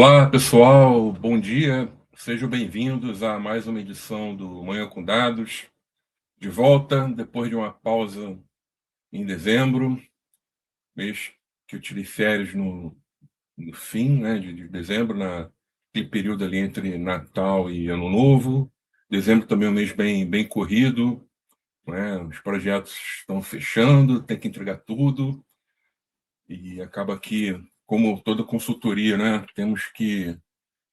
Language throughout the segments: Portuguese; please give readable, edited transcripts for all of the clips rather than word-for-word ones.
Olá, pessoal, bom dia. Sejam bem-vindos a mais uma edição do Manhã com Dados. De volta, depois de uma pausa em dezembro, mês que eu tirei férias no fim, né, de dezembro, naquele período ali entre Natal e Ano Novo. Dezembro também é um mês bem corrido, né? Os projetos estão fechando, tem que entregar tudo, e acaba que, como toda consultoria, né, temos que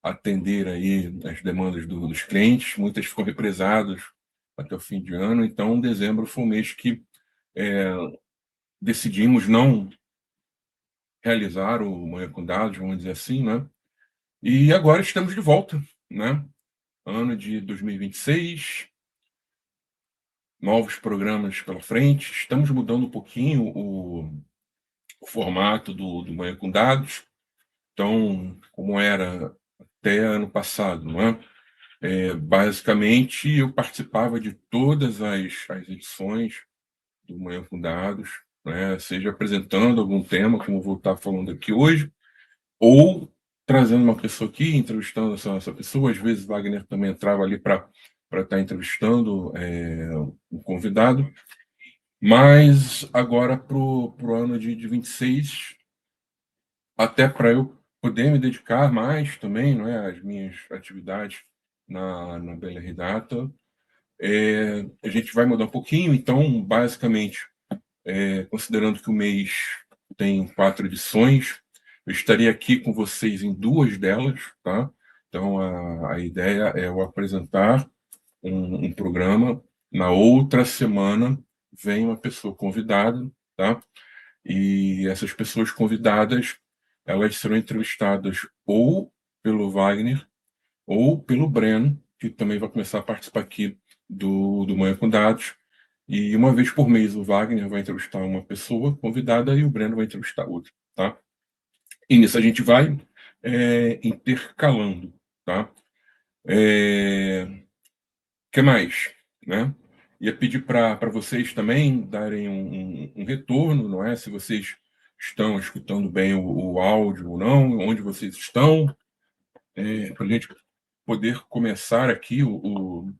atender aí as demandas dos clientes, muitas ficam represadas até o fim de ano, então dezembro foi um mês que é, decidimos não realizar o Manhã com Dados, vamos dizer assim, né? E agora estamos de volta, né? Ano de 2026, novos programas pela frente, estamos mudando um pouquinho o formato do Manhã com Dados, então, como era até ano passado, não é? Basicamente, eu participava de todas as edições do Manhã com Dados, né? Seja apresentando algum tema, como eu vou estar falando aqui hoje, ou trazendo uma pessoa aqui, entrevistando essa pessoa. Às vezes, Wagner também entrava ali para estar entrevistando um convidado. Mas agora, para o ano de 26, até para eu poder me dedicar mais também, não é, às minhas atividades na BLR Data. A gente vai mudar um pouquinho, então, basicamente, considerando que o mês tem 4 edições, eu estaria aqui com vocês em 2 delas, tá? Então, a ideia é eu apresentar um programa, na outra semana vem uma pessoa convidada, tá? E essas pessoas convidadas, elas serão entrevistadas ou pelo Wagner ou pelo Breno, que também vai começar a participar aqui do Manhã com Dados. E uma vez por mês o Wagner vai entrevistar uma pessoa convidada e o Breno vai entrevistar outra, tá? E nisso a gente vai intercalando, tá? Que mais, né? Ia pedir para vocês também darem um retorno, não é? Se vocês estão escutando bem o áudio ou não, onde vocês estão, para a gente poder começar aqui o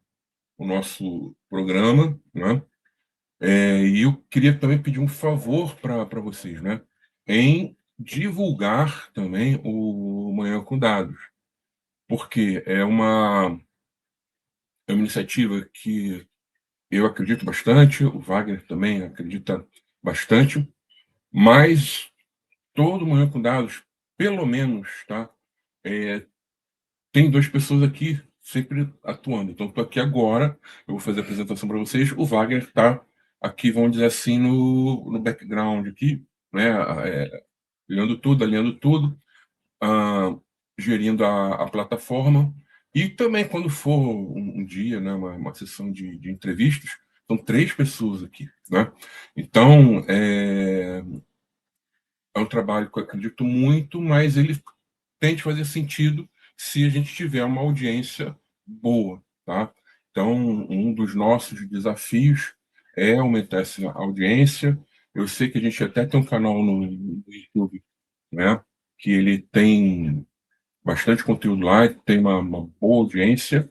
nosso programa, né? E eu queria também pedir um favor para vocês, né? Em divulgar também o Manhã com Dados, porque é uma iniciativa que eu acredito bastante, o Wagner também acredita bastante, mas todo Manhã com Dados, pelo menos, tá? Tem 2 pessoas aqui sempre atuando. Então, estou aqui agora, eu vou fazer a apresentação para vocês. O Wagner está aqui, vamos dizer assim, no background aqui, né? Alinhando tudo, ah, gerindo a plataforma. E também, quando for um dia, né, uma sessão de entrevistas, são 3 pessoas aqui, né? Então, é um trabalho que eu acredito muito, mas ele tem de fazer sentido se a gente tiver uma audiência boa, tá? Então, um dos nossos desafios é aumentar essa audiência. Eu sei que a gente até tem um canal no YouTube, né? Que ele tem bastante conteúdo lá, tem uma boa audiência,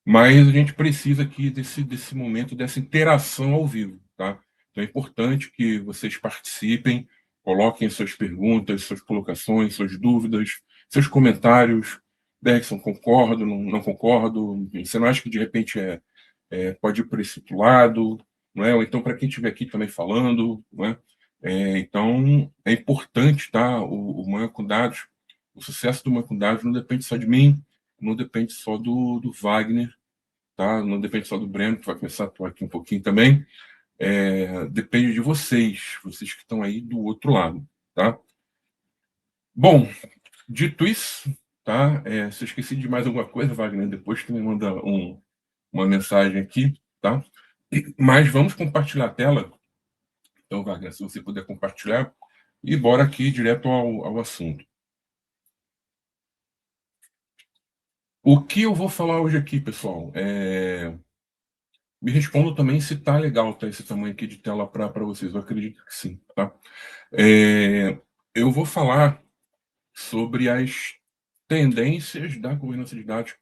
mas a gente precisa aqui desse momento, dessa interação ao vivo, tá? Então é importante que vocês participem, coloquem suas perguntas, suas colocações, suas dúvidas, seus comentários. Bergson, concordo, não concordo? Você não acha que de repente pode ir por esse outro lado? Não é? Ou então para quem estiver aqui também falando, não é? Então é importante, tá? O Manhã com Dados, o sucesso do Manhã com Dados não depende só de mim, não depende só do Wagner, tá? Não depende só do Breno, que vai começar a atuar aqui um pouquinho também. Depende de vocês que estão aí do outro lado, tá? Bom, dito isso, tá? Se eu esqueci de mais alguma coisa, Wagner, depois tu me manda uma mensagem aqui, tá? Mas vamos compartilhar a tela. Então, Wagner, se você puder compartilhar, e bora aqui direto ao assunto. O que eu vou falar hoje aqui, pessoal? Me respondam também se tá legal, tá? Esse tamanho aqui de tela para vocês. Eu acredito que sim, tá? Eu vou falar sobre as tendências da governança de dados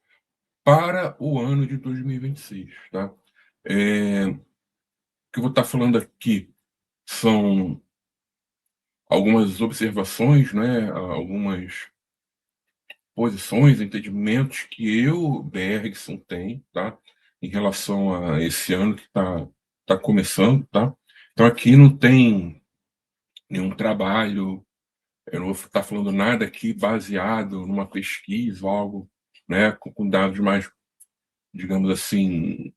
para o ano de 2026, tá? O que eu vou estar falando aqui são algumas observações, né, algumas posições, entendimentos que eu, Bergson, tenho, tá? Em relação a esse ano que tá começando, tá? Então aqui não tem nenhum trabalho, eu não vou estar falando nada aqui baseado numa pesquisa ou algo, né, com dados mais, digamos assim,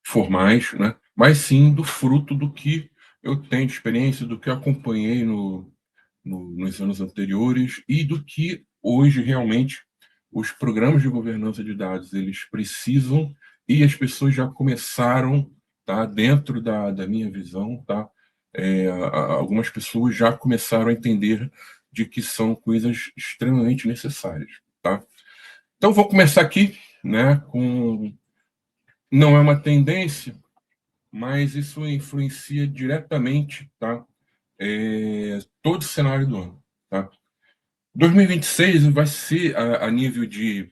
formais, né? Mas sim do fruto do que eu tenho de experiência, do que eu acompanhei nos anos anteriores e do que hoje realmente os programas de governança de dados eles precisam e as pessoas já começaram, tá? Dentro da minha visão, tá? Algumas pessoas já começaram a entender de que são coisas extremamente necessárias, tá? Então vou começar aqui, né? Não é uma tendência, mas isso influencia diretamente, tá? Todo o cenário do ano, tá? 2026 vai ser a nível de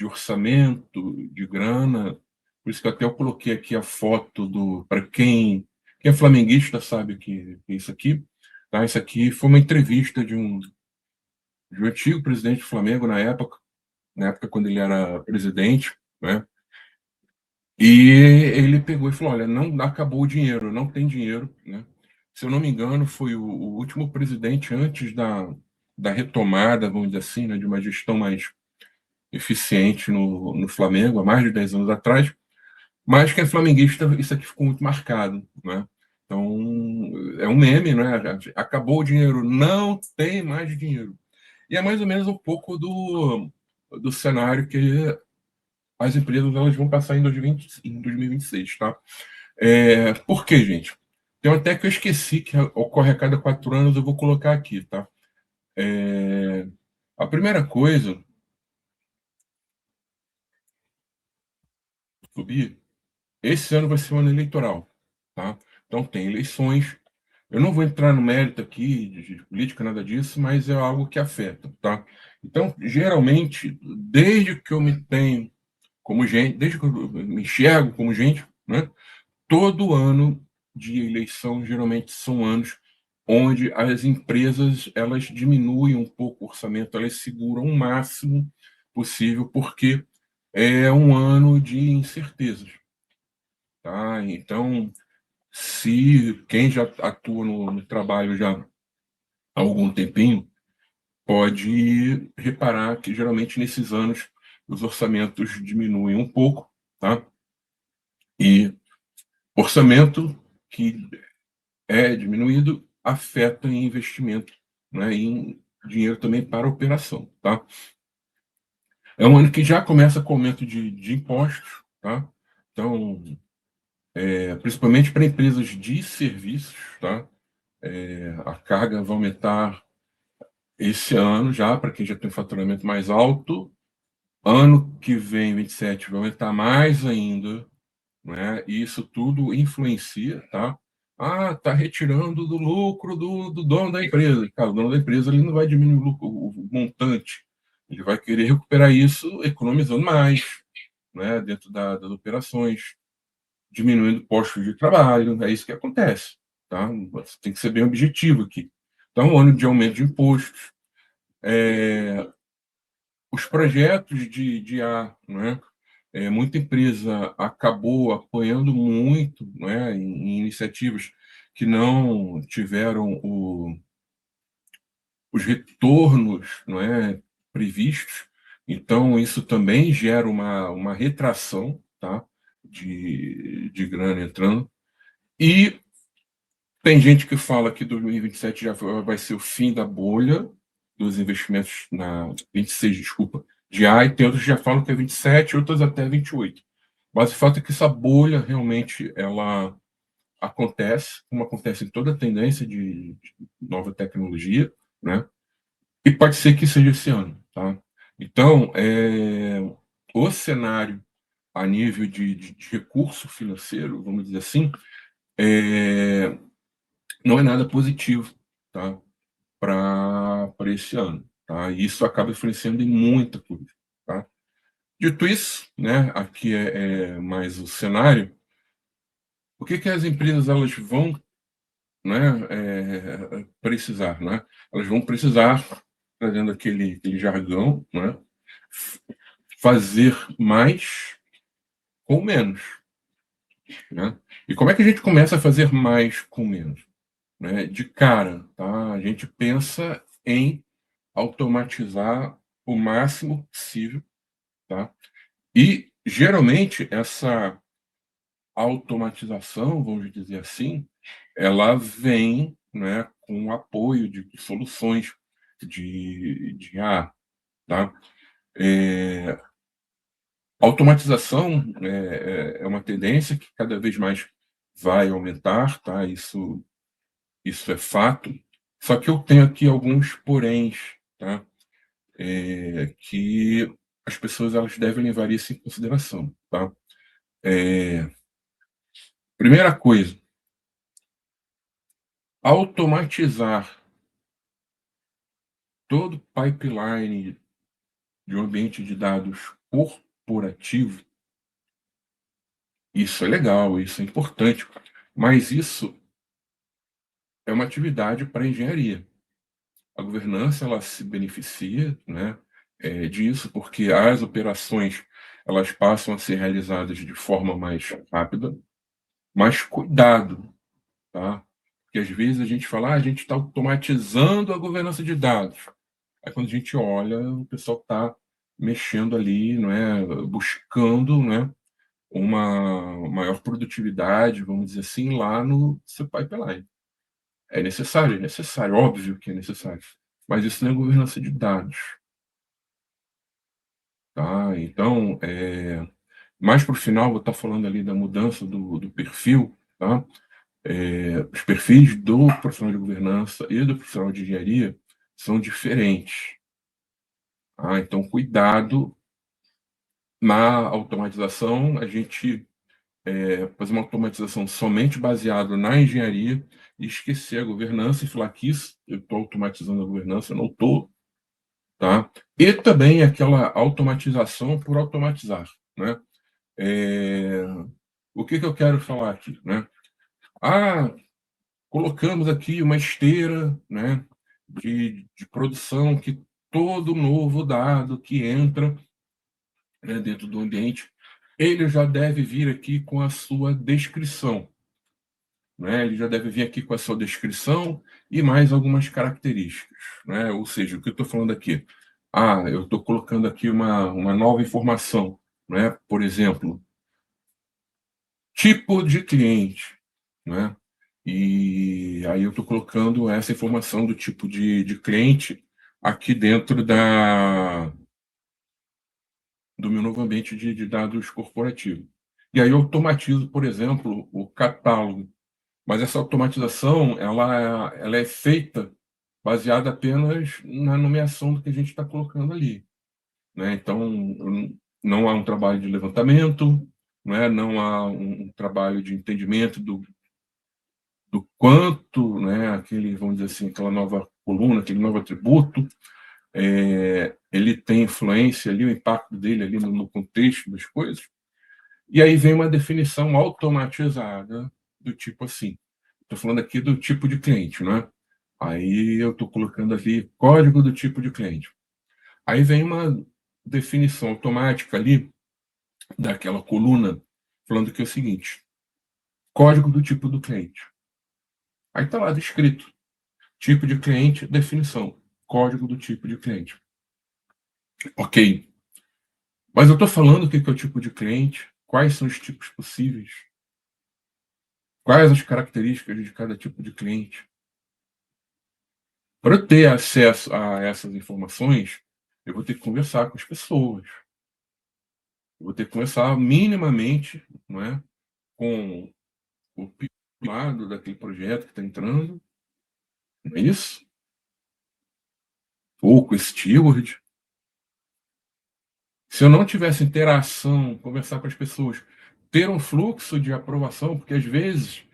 orçamento, de grana, por isso que até eu coloquei aqui a foto do, para quem é flamenguista sabe que é isso aqui, tá? Isso aqui foi uma entrevista de um antigo presidente do Flamengo na época quando ele era presidente, né? E ele pegou e falou: olha, não acabou o dinheiro, não tem dinheiro, né? Se eu não me engano, foi o último presidente antes da retomada, vamos dizer assim, né, de uma gestão mais eficiente no Flamengo, há mais de 10 anos atrás. Mas quem é flamenguista, isso aqui ficou muito marcado, né? Então, é um meme, né? Acabou o dinheiro, não tem mais dinheiro. E é mais ou menos um pouco do cenário que as empresas elas vão passar em 2026, tá? Por quê, gente? Tem até que eu esqueci que ocorre a cada 4 anos, eu vou colocar aqui, tá? A primeira coisa, subir, esse ano vai ser um ano eleitoral, tá? Então tem eleições. Eu não vou entrar no mérito aqui de política, nada disso, mas é algo que afeta, tá? Então, geralmente, desde que eu me tenho como gente, desde que eu me enxergo como gente, né? Todo ano de eleição geralmente são anos onde as empresas elas diminuem um pouco o orçamento, elas seguram o máximo possível, porque é um ano de incertezas, tá? Então, se quem já atua no trabalho já há algum tempinho, pode reparar que geralmente nesses anos os orçamentos diminuem um pouco, tá? E orçamento que é diminuído afeta em investimento, né? Em dinheiro também para operação, tá? É um ano que já começa com aumento de impostos, tá? Então, principalmente para empresas de serviços, tá? A carga vai aumentar esse ano já, para quem já tem faturamento mais alto. Ano que vem, 27, vai aumentar mais ainda, né? E isso tudo influencia, tá? Ah, tá retirando do lucro do dono da empresa. Cara, o dono da empresa ele não vai diminuir o montante. Ele vai querer recuperar isso economizando mais, né? Dentro das operações, diminuindo postos de trabalho. É isso que acontece, tá? Você tem que ser bem objetivo aqui. Então, um ano de aumento de impostos, os projetos de IA, né? Muita empresa acabou apoiando muito, né, em iniciativas que não tiveram os retornos, não é, previstos. Então, isso também gera uma retração, tá, de grana entrando. E tem gente que fala que 2027 já vai ser o fim da bolha dos investimentos na 26, desculpa, de A, e tem outros que já falam que é 27, outros até 28. Mas o fato é que essa bolha realmente ela acontece, como acontece em toda tendência de nova tecnologia, né? E pode ser que seja esse ano, tá? Então, o cenário a nível de recurso financeiro, vamos dizer assim, não é nada positivo, tá? Para esse ano. tá? E isso acaba influenciando em muita coisa, tá? Dito isso, né, aqui é mais o cenário. O que que as empresas elas vão, né, precisar, né? Elas vão precisar, trazendo aquele jargão, né, fazer mais com menos, né? E como é que a gente começa a fazer mais com menos, né? De cara, tá? A gente pensa em automatizar o máximo possível, tá? E geralmente essa automatização, vamos dizer assim, ela vem, né, com o apoio de soluções de IA, tá? É, automatização é uma tendência que cada vez mais vai aumentar, tá? Isso é fato. Só que eu tenho aqui alguns poréns, tá? Que as pessoas elas devem levar isso em consideração, tá? É, primeira coisa, automatizar todo o pipeline de um ambiente de dados corporativo, isso é legal, isso é importante, mas isso é uma atividade para engenharia. A governança ela se beneficia, né, disso, porque as operações elas passam a ser realizadas de forma mais rápida, mas cuidado, tá? Porque às vezes a gente fala, a gente está automatizando a governança de dados. Aí quando a gente olha, o pessoal está mexendo ali, não é, buscando, né, uma maior produtividade, vamos dizer assim, lá no seu pipeline. É necessário, óbvio que é necessário. Mas isso não é governança de dados, tá? Então, mais para o final, vou estar falando ali da mudança do perfil, tá? Os perfis do profissional de governança e do profissional de engenharia são diferentes. Tá? Então, cuidado na automatização, a gente fazer uma automatização somente baseado na engenharia e esquecer a governança e falar que isso, eu estou automatizando a governança, eu não estou, tá? E também aquela automatização por automatizar, né? É, o que que eu quero falar aqui, né? Ah, colocamos aqui uma esteira, né, de produção que todo novo dado que entra, né, dentro do ambiente, ele já deve vir aqui com a sua descrição, né? Ele já deve vir aqui com a sua descrição e mais algumas características, né? Ou seja, o que eu estou falando aqui? Eu estou colocando aqui uma nova informação, né? Por exemplo, tipo de cliente, né? E aí eu estou colocando essa informação do tipo de cliente aqui dentro do meu novo ambiente de dados corporativo. E aí eu automatizo, por exemplo, o catálogo. Mas essa automatização, ela é feita baseada apenas na nomeação do que a gente está colocando ali, né? Então, não há um trabalho de levantamento, né? Não há um trabalho de entendimento do quanto, né, aquele, vamos dizer assim, aquela nova coluna, aquele novo atributo, ele tem influência ali, o impacto dele ali no contexto das coisas. E aí vem uma definição automatizada do tipo assim. Estou falando aqui do tipo de cliente, né? Aí eu estou colocando ali código do tipo de cliente. Aí vem uma definição automática ali daquela coluna falando que é o seguinte: código do tipo do cliente. Aí está lá descrito: tipo de cliente, definição, código do tipo de cliente. Ok. Mas eu estou falando o que é o tipo de cliente, quais são os tipos possíveis, quais as características de cada tipo de cliente. Para eu ter acesso a essas informações, eu vou ter que conversar com as pessoas. Eu vou ter que conversar minimamente, não é, com o lado daquele projeto que está entrando, não é isso? Ou com o steward. Se eu não tivesse interação, conversar com as pessoas, ter um fluxo de aprovação, porque às vezes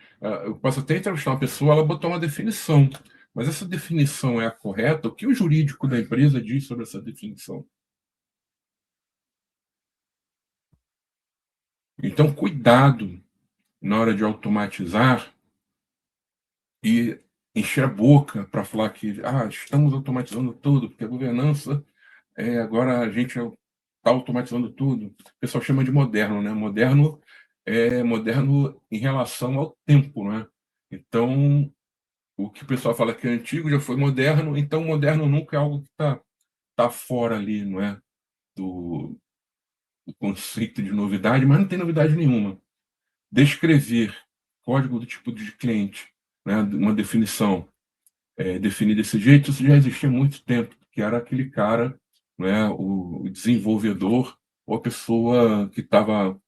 eu posso até entrevistar uma pessoa, ela botou uma definição, Mas essa definição é a correta? O que o jurídico da empresa diz sobre essa definição? Então, cuidado na hora de automatizar e encher a boca para falar que estamos automatizando tudo, porque a governança agora a gente está automatizando tudo. O pessoal chama de moderno, né? Moderno é moderno em relação ao tempo, né? Então, o que o pessoal fala que é antigo já foi moderno, então moderno nunca é algo que tá fora ali, não é? Do conceito de novidade, mas não tem novidade nenhuma. Descrever código do tipo de cliente, né? Uma definição definir desse jeito, isso já existia há muito tempo, que era aquele cara, né, o desenvolvedor, ou a pessoa que estava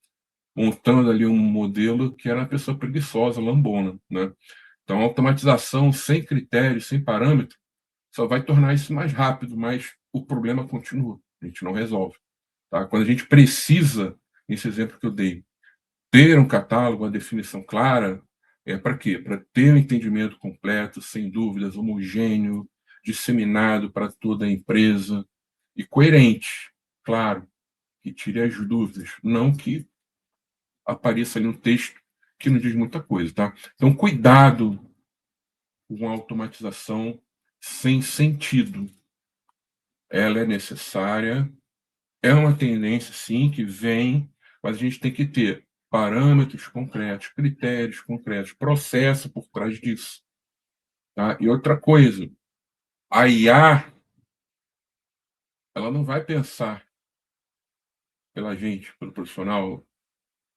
montando ali um modelo que era uma pessoa preguiçosa, lambona, né? Então, a automatização sem critério, sem parâmetro, só vai tornar isso mais rápido, mas o problema continua, a gente não resolve. Tá? Quando a gente precisa, esse exemplo que eu dei, ter um catálogo, uma definição clara, para quê? Para ter um entendimento completo, sem dúvidas, homogêneo, disseminado para toda a empresa e coerente, claro, que tire as dúvidas, não que apareça ali um texto que não diz muita coisa, tá? Então, cuidado com a automatização sem sentido. Ela é necessária, é uma tendência, sim, que vem, mas a gente tem que ter parâmetros concretos, critérios concretos, processo por trás disso. Tá? E outra coisa, a IA, ela não vai pensar pela gente, pelo profissional,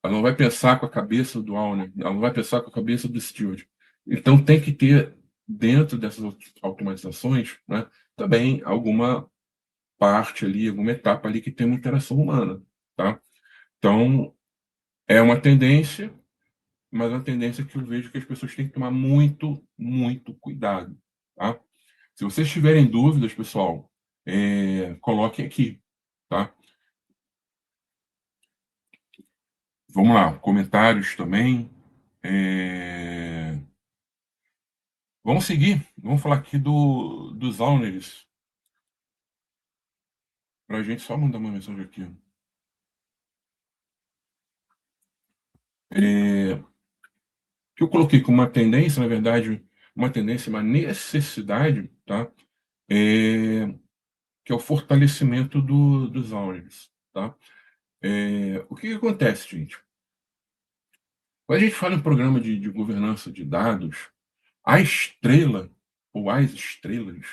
ela não vai pensar com a cabeça do owner, ela não vai pensar com a cabeça do steward. Então tem que ter, dentro dessas automatizações, né, também alguma parte ali, alguma etapa ali que tem uma interação humana. Tá? Então, é uma tendência, mas é uma tendência que eu vejo que as pessoas têm que tomar muito, muito cuidado. Tá? Se vocês tiverem dúvidas, pessoal, coloquem aqui. Tá? Vamos lá, comentários também. É, Vamos seguir, vamos falar aqui dos owners, para a gente só mandar uma mensagem aqui. Que eu coloquei como uma tendência, na verdade, uma tendência, uma necessidade, tá? É, que é o fortalecimento dos owners, tá? O que acontece, gente? Quando a gente fala em programa de governança de dados, a estrela, ou as estrelas,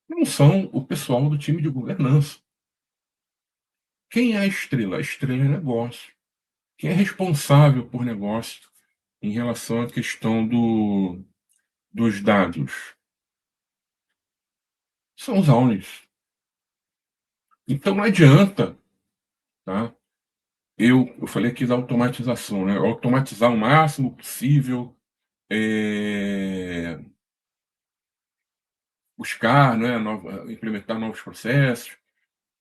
não são o pessoal do time de governança. Quem é a estrela? A estrela é negócio. Quem é responsável por negócio em relação à questão dos dados? São os owners. Então não adianta, tá? Eu falei aqui da automatização, né? Automatizar o máximo possível, é, buscar, né, implementar novos processos,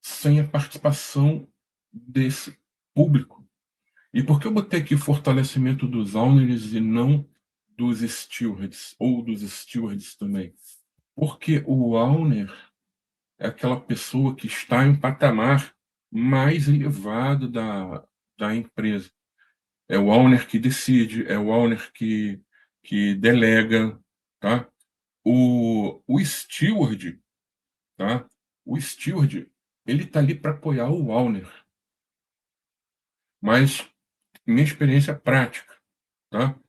sem a participação desse público. E por que eu botei aqui fortalecimento dos owners e não dos stewards, ou dos stewards também? Porque o owner é aquela pessoa que está em um patamar mais elevado da empresa. É o owner que decide, é o owner que delega, tá? O steward, tá? O steward, ele está ali para apoiar o owner, mas minha experiência prática, tá?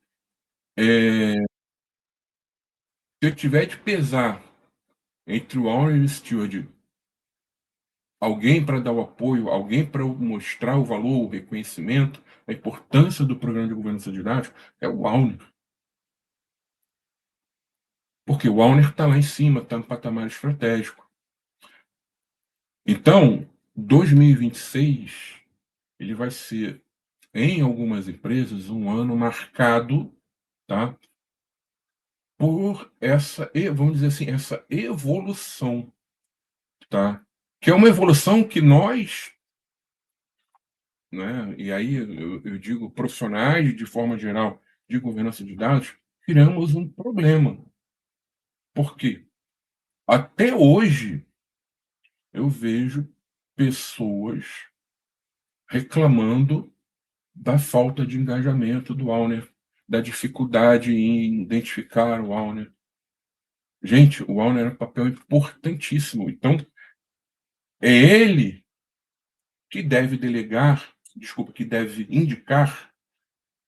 Se eu tiver de pesar entre o owner e o steward, alguém para dar o apoio, alguém para mostrar o valor, o reconhecimento, a importância do programa de governança de dados, é o owner. Porque o owner está lá em cima, está no patamar estratégico. Então, 2026, ele vai ser, em algumas empresas, um ano marcado, tá, por essa, vamos dizer assim, essa evolução, tá? Que é uma evolução que nós, né, e aí eu digo profissionais, de forma geral, de governança de dados, criamos um problema. Por quê? Até hoje eu vejo pessoas reclamando da falta de engajamento do Auner, da dificuldade em identificar o Auner. Gente, o Auner é um papel importantíssimo. Então, é ele que deve delegar, desculpa, que deve indicar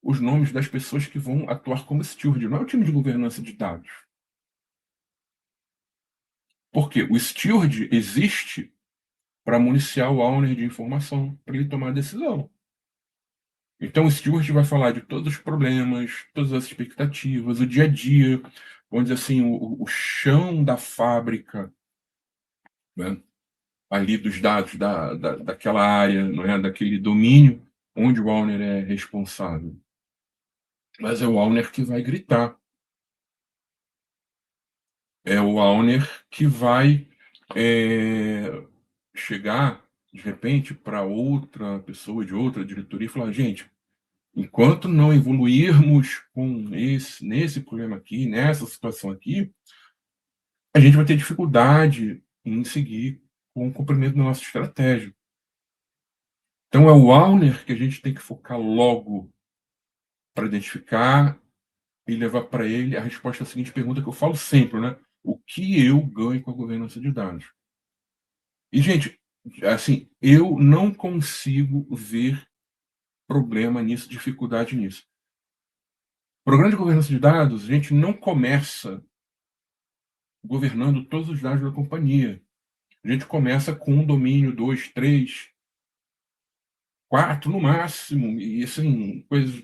os nomes das pessoas que vão atuar como steward. Não é o time de governança de dados. Porque o steward existe para municiar o owner de informação, para ele tomar a decisão. Então, o steward vai falar de todos os problemas, todas as expectativas, o dia a dia, vamos dizer assim, o chão da fábrica, né? Ali dos dados daquela área, não é? Daquele domínio onde o owner é responsável. Mas é o owner que vai gritar. É o owner que vai chegar, de repente, para outra pessoa de outra diretoria e falar: gente, enquanto não evoluirmos nesse problema aqui, nessa situação aqui, a gente vai ter dificuldade em seguir com o cumprimento da nossa estratégia. Então, é o owner que a gente tem que focar logo para identificar e levar para ele a resposta à seguinte pergunta que eu falo sempre, né? O que eu ganho com a governança de dados? E, gente, assim, eu não consigo ver problema nisso, dificuldade nisso. Programa de governança de dados, a gente não começa governando todos os dados da companhia. A gente começa com um domínio, 2, 3, 4 no máximo, e assim, coisas,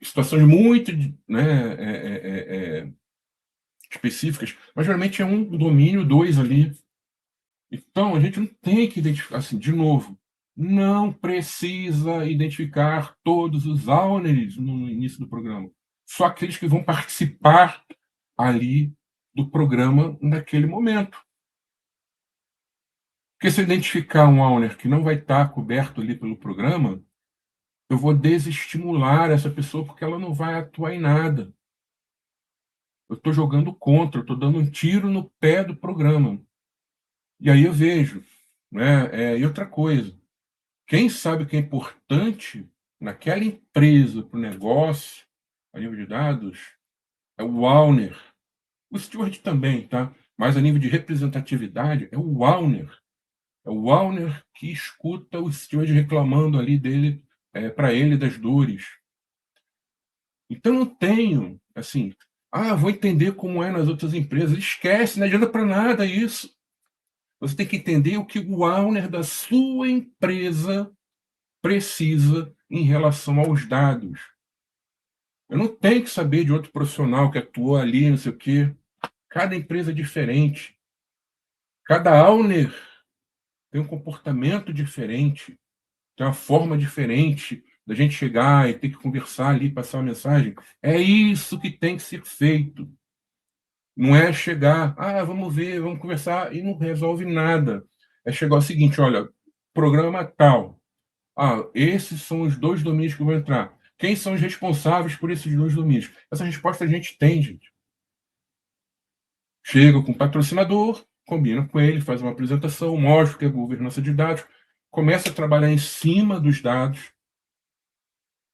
situações muito, né, específicas, mas geralmente é um domínio, 2 ali. Então, a gente não tem que identificar, assim, de novo, não precisa identificar todos os owners no início do programa. Só aqueles que vão participar ali do programa naquele momento. Porque se eu identificar um owner que não vai estar coberto ali pelo programa, eu vou desestimular essa pessoa porque ela não vai atuar em nada. Eu estou jogando contra, eu estou dando um tiro no pé do programa. E aí eu vejo, né? E outra coisa, quem sabe que é importante naquela empresa, para o negócio, a nível de dados, é o owner. O steward também, tá? Mas a nível de representatividade, é o owner. É o owner que escuta o steward reclamando ali dele, para ele das dores. Então eu tenho, assim, vou entender como é nas outras empresas. Esquece, não adianta para nada isso. Você tem que entender o que o owner da sua empresa precisa em relação aos dados. Eu não tenho que saber de outro profissional que atuou ali, não sei o quê. Cada empresa é diferente. Cada owner tem um comportamento diferente, tem uma forma diferente da gente chegar e ter que conversar ali, passar uma mensagem. É isso que tem que ser feito. Não é chegar, vamos ver, vamos conversar, e não resolve nada. É chegar ao seguinte: olha, programa tal. Esses são os 2 domínios que vão entrar. Quem são os responsáveis por esses 2 domínios? Essa resposta a gente tem, gente. Chega com o patrocinador, combina com ele, faz uma apresentação, mostra o que é governança de dados, começa a trabalhar em cima dos dados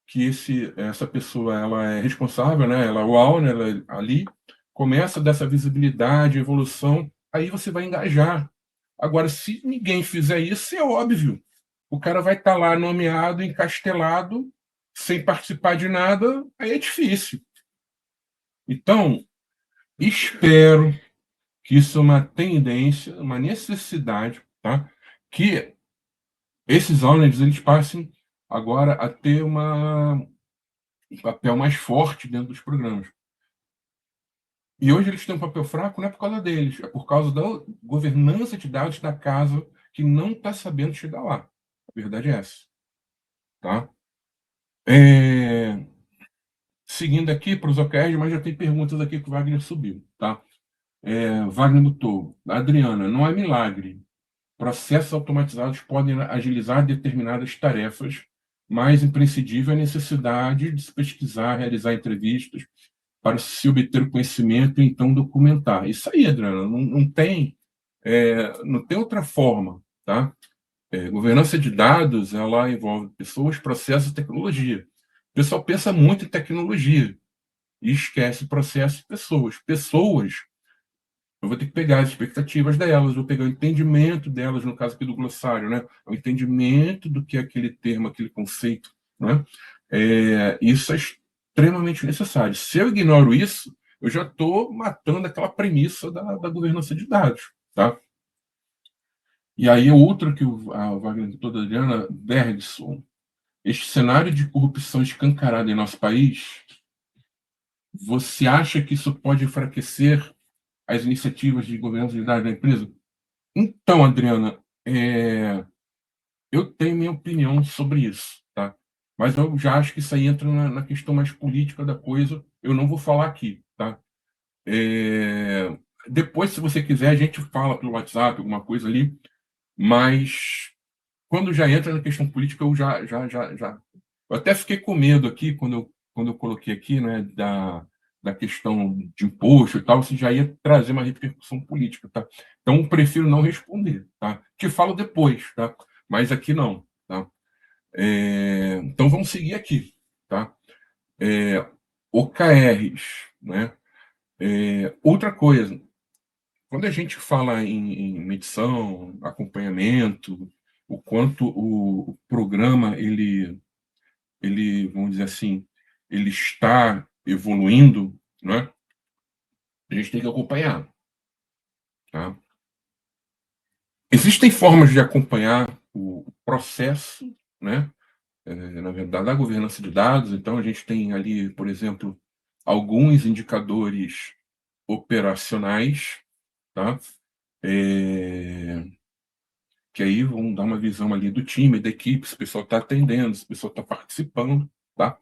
que essa pessoa ela é responsável, né? Ela é o owner, ela é ali, começa dessa visibilidade, evolução, aí você vai engajar. Agora, se ninguém fizer isso, é óbvio. O cara vai estar lá nomeado, encastelado, sem participar de nada, aí é difícil. Então, espero que isso é uma tendência, uma necessidade, tá? Que esses owners eles passem agora a ter um papel mais forte dentro dos programas. E hoje eles têm um papel fraco não é por causa deles, é por causa da governança de dados da casa que não está sabendo chegar lá. A verdade é essa. Tá? Seguindo aqui para os OKRs, mas já tem perguntas aqui que o Wagner subiu. Tá? Wagner botou: Adriana, não é milagre. Processos automatizados podem agilizar determinadas tarefas, mas imprescindível é a necessidade de se pesquisar, realizar entrevistas. para se obter o conhecimento e então documentar. Isso aí, Adriana, não tem outra forma, tá? Governança de dados, ela envolve pessoas, processos e tecnologia. O pessoal pensa muito em tecnologia e esquece processo e pessoas. Pessoas, eu vou ter que pegar as expectativas delas, vou pegar o entendimento delas, no caso aqui do glossário, né? O entendimento do que é aquele termo, aquele conceito, né? Isso é extremamente necessário. Se eu ignoro isso, eu já estou matando aquela premissa da governança de dados, tá? E aí, outro que a Wagner toda Adriana Bergson, este cenário de corrupção escancarada em nosso país, você acha que isso pode enfraquecer as iniciativas de governança de dados da empresa? Então, Adriana, eu tenho minha opinião sobre isso, tá? Mas eu já acho que isso aí entra na questão mais política da coisa. Eu não vou falar aqui, tá? Depois, se você quiser, a gente fala pelo WhatsApp, alguma coisa ali, mas quando já entra na questão política, eu já. Eu até fiquei com medo aqui, quando eu coloquei aqui, né, da questão de imposto e tal, você já ia trazer uma repercussão política, tá? Então, eu prefiro não responder, tá? Te falo depois, tá? Mas aqui não, tá? Então, vamos seguir aqui, tá? OKRs, né? Outra coisa, quando a gente fala em medição, acompanhamento, o quanto o programa vamos dizer assim, ele está evoluindo, né? A gente tem que acompanhar, tá? Existem formas de acompanhar o processo, né? Na verdade, da governança de dados. Então, a gente tem ali, por exemplo, alguns indicadores operacionais, tá? Que aí vão dar uma visão ali do time, da equipe, se o pessoal está atendendo, se o pessoal está participando, tá?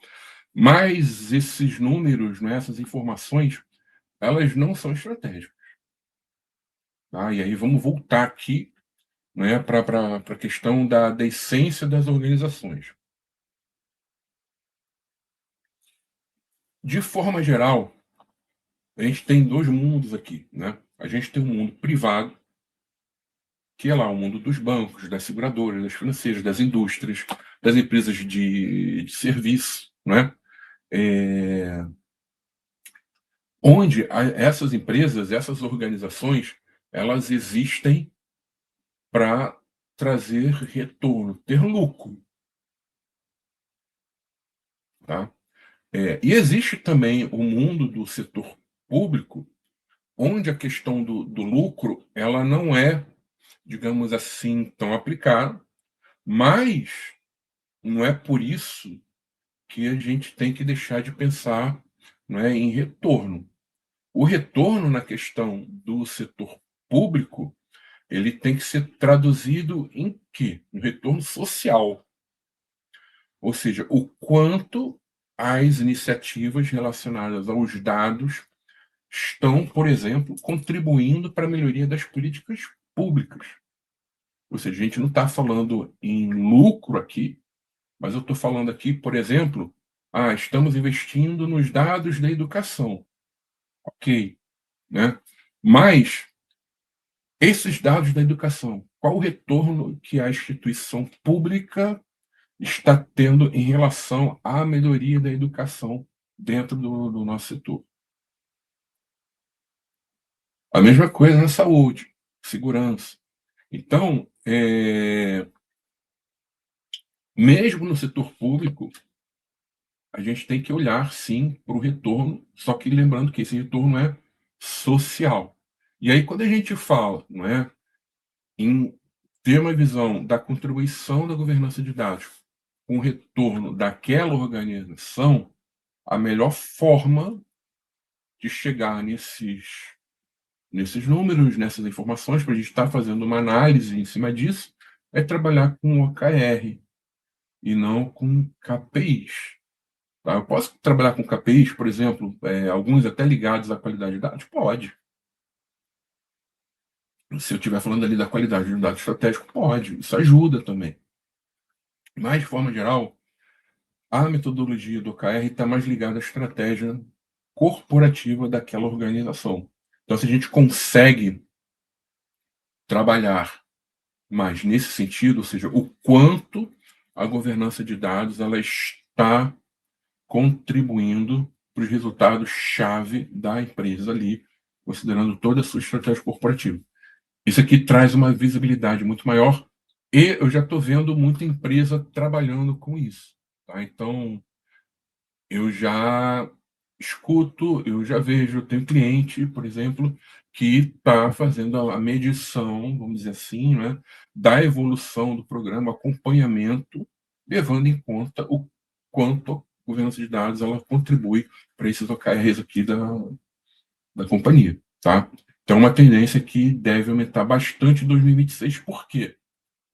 Mas esses números, né, essas informações, elas não são estratégicas, tá? E aí vamos voltar aqui, né, para a questão da essência das organizações. De forma geral, a gente tem dois mundos aqui, né? A gente tem um mundo privado, que é lá o mundo dos bancos, das seguradoras, das financeiras, das indústrias, das empresas de serviço, né? Onde essas empresas, essas organizações, elas existem para trazer retorno, ter lucro, tá? E existe também o mundo do setor público, onde a questão do lucro ela não é, digamos assim, tão aplicada, mas não é por isso que a gente tem que deixar de pensar, não é, em retorno. O retorno na questão do setor público, ele tem que ser traduzido em quê? No retorno social. Ou seja, o quanto as iniciativas relacionadas aos dados estão, por exemplo, contribuindo para a melhoria das políticas públicas. Ou seja, a gente não está falando em lucro aqui, mas eu estou falando aqui, por exemplo, estamos investindo nos dados da educação. Ok, né? Mas esses dados da educação, qual o retorno que a instituição pública está tendo em relação à melhoria da educação dentro do nosso setor? A mesma coisa na saúde, segurança. Então, mesmo no setor público, a gente tem que olhar, sim, para o retorno, só que lembrando que esse retorno é social. E aí, quando a gente fala, não é, em ter uma visão da contribuição da governança de dados com o retorno daquela organização, a melhor forma de chegar nesses números, nessas informações, para a gente estar fazendo uma análise em cima disso, é trabalhar com OKR e não com KPIs. Tá? Eu posso trabalhar com KPIs, por exemplo, alguns até ligados à qualidade de dados? Pode. Se eu estiver falando ali da qualidade de um dado estratégico, pode. Isso ajuda também. Mas, de forma geral, a metodologia do OKR está mais ligada à estratégia corporativa daquela organização. Então, se a gente consegue trabalhar mais nesse sentido, ou seja, o quanto a governança de dados ela está contribuindo para os resultados-chave da empresa ali, considerando toda a sua estratégia corporativa. Isso aqui traz uma visibilidade muito maior e eu já estou vendo muita empresa trabalhando com isso. Tá? Então, eu já escuto, eu já vejo, tenho cliente, por exemplo, que está fazendo a medição, vamos dizer assim, né, da evolução do programa, acompanhamento, levando em conta o quanto a governança de dados ela contribui para esses OKRs aqui da companhia. Tá? Então, uma tendência que deve aumentar bastante em 2026, por quê?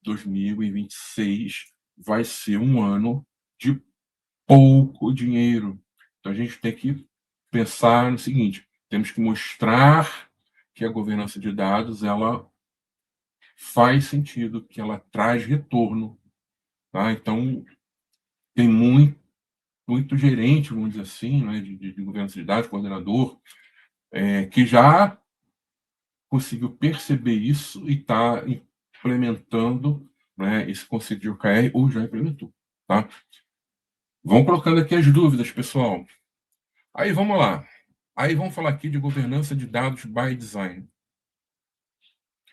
2026 vai ser um ano de pouco dinheiro. Então a gente tem que pensar no seguinte: temos que mostrar que a governança de dados ela faz sentido, que ela traz retorno. Tá? Então tem muito gerente, vamos dizer assim, né, de governança de dados, coordenador, que já conseguiu perceber isso e está implementando, né, esse conceito de OKR ou já implementou. Tá? Vão colocando aqui as dúvidas, pessoal. Aí vamos lá. Aí vamos falar aqui de governança de dados by design.